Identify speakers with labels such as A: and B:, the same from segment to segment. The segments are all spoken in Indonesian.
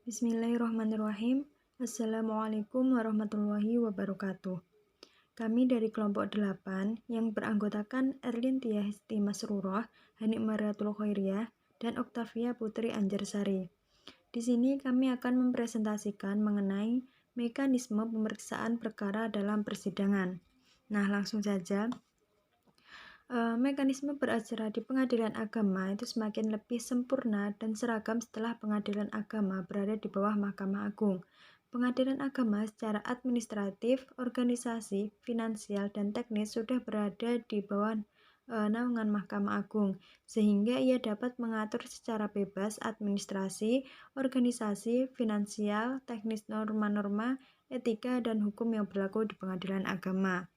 A: Bismillahirrahmanirrahim. Assalamualaikum warahmatullahi wabarakatuh. Kami dari kelompok 8 yang beranggotakan Erlin Tiahesti Masrurah, Hanik Mariatul Khairiyah, dan Oktavia Putri Anjarsari. Di sini kami akan mempresentasikan mengenai mekanisme pemeriksaan perkara dalam persidangan. Nah, langsung saja. Mekanisme beracara di pengadilan agama itu semakin lebih sempurna dan seragam setelah pengadilan agama berada di bawah Mahkamah Agung. Pengadilan agama secara administratif, organisasi, finansial, dan teknis sudah berada di bawah naungan Mahkamah Agung, sehingga ia dapat mengatur secara bebas administrasi, organisasi, finansial, teknis, norma-norma, etika, dan hukum yang berlaku di pengadilan agama.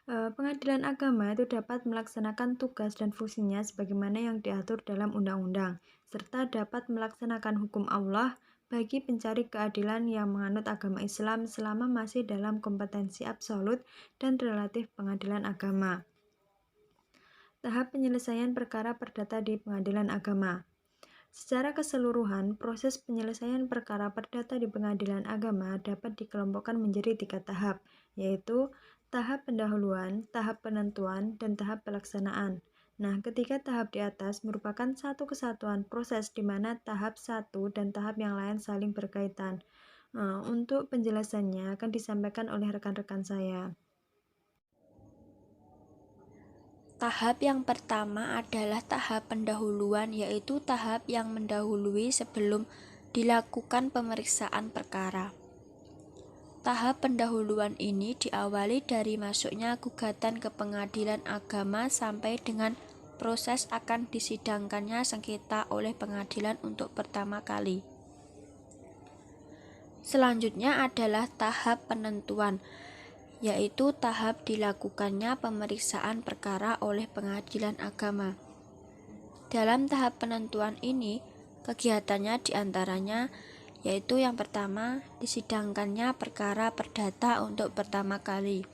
A: Pengadilan agama itu dapat melaksanakan tugas dan fungsinya sebagaimana yang diatur dalam undang-undang, serta dapat melaksanakan hukum Allah bagi pencari keadilan yang menganut agama Islam selama masih dalam kompetensi absolut dan relatif pengadilan agama. Tahap penyelesaian perkara perdata di pengadilan agama. Secara keseluruhan, proses penyelesaian perkara perdata di pengadilan agama dapat dikelompokkan menjadi 3 tahap, yaitu tahap pendahuluan, tahap penentuan, dan tahap pelaksanaan. Nah, ketiga tahap di atas merupakan satu kesatuan proses di mana tahap satu dan tahap yang lain saling berkaitan. Untuk penjelasannya akan disampaikan oleh rekan-rekan saya.
B: Tahap yang pertama adalah tahap pendahuluan, yaitu tahap yang mendahului sebelum dilakukan pemeriksaan perkara. Tahap pendahuluan ini diawali dari masuknya gugatan ke pengadilan agama sampai dengan proses akan disidangkannya sengketa oleh pengadilan untuk pertama kali. Selanjutnya adalah tahap penentuan, yaitu tahap dilakukannya pemeriksaan perkara oleh pengadilan agama. Dalam tahap penentuan ini, kegiatannya diantaranya yaitu yang pertama, disidangkannya perkara perdata untuk pertama kali.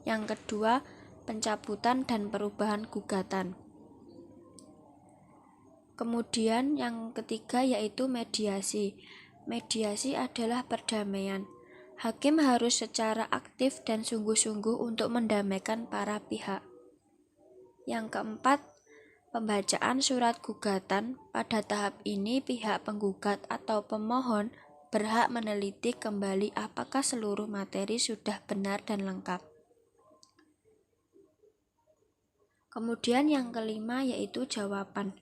B: Yang kedua, pencabutan dan perubahan gugatan. Kemudian yang ketiga yaitu mediasi. Mediasi adalah perdamaian. Hakim harus secara aktif dan sungguh-sungguh untuk mendamaikan para pihak. Yang keempat, pembacaan surat gugatan. Pada tahap ini pihak penggugat atau pemohon berhak meneliti kembali apakah seluruh materi sudah benar dan lengkap. Kemudian yang kelima yaitu jawaban.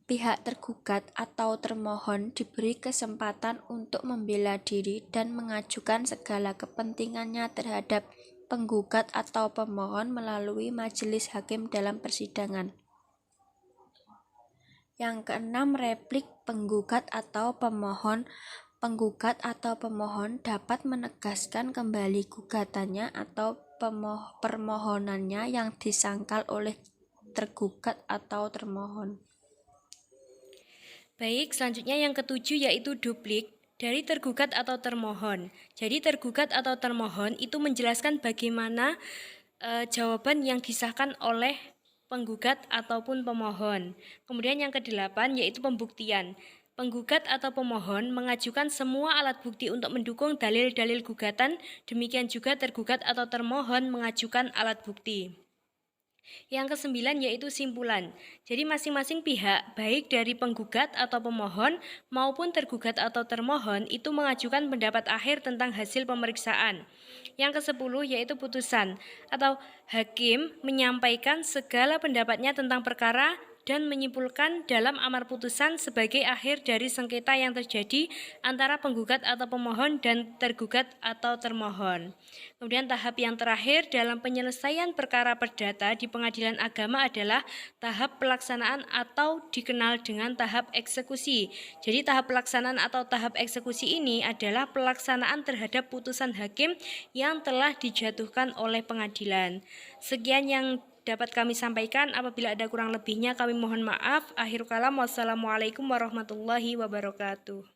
B: Pihak tergugat atau termohon diberi kesempatan untuk membela diri dan mengajukan segala kepentingannya terhadap penggugat atau pemohon melalui majelis hakim dalam persidangan. Yang keenam, replik penggugat atau pemohon. Penggugat atau pemohon dapat menegaskan kembali gugatannya atau permohonannya yang disangkal oleh tergugat atau termohon.
C: Baik, selanjutnya yang ketujuh yaitu duplik dari tergugat atau termohon. Jadi tergugat atau termohon itu menjelaskan bagaimana jawaban yang disahkan oleh penggugat ataupun pemohon. Kemudian yang kedelapan yaitu pembuktian. Penggugat atau pemohon mengajukan semua alat bukti untuk mendukung dalil-dalil gugatan, demikian juga tergugat atau termohon mengajukan alat bukti. Yang kesembilan yaitu simpulan. Jadi masing-masing pihak, baik dari penggugat atau pemohon maupun tergugat atau termohon itu mengajukan pendapat akhir tentang hasil pemeriksaan. Yang kesepuluh yaitu putusan atau hakim menyampaikan segala pendapatnya tentang perkara dan menyimpulkan dalam amar putusan sebagai akhir dari sengketa yang terjadi antara penggugat atau pemohon dan tergugat atau termohon. Kemudian tahap yang terakhir dalam penyelesaian perkara perdata di pengadilan agama adalah tahap pelaksanaan atau dikenal dengan tahap eksekusi. Jadi tahap pelaksanaan atau tahap eksekusi ini adalah pelaksanaan terhadap putusan hakim yang telah dijatuhkan oleh pengadilan. Sekian yang dapat kami sampaikan. Apabila ada kurang lebihnya kami mohon maaf. Akhir kalam, wassalamualaikum warahmatullahi wabarakatuh.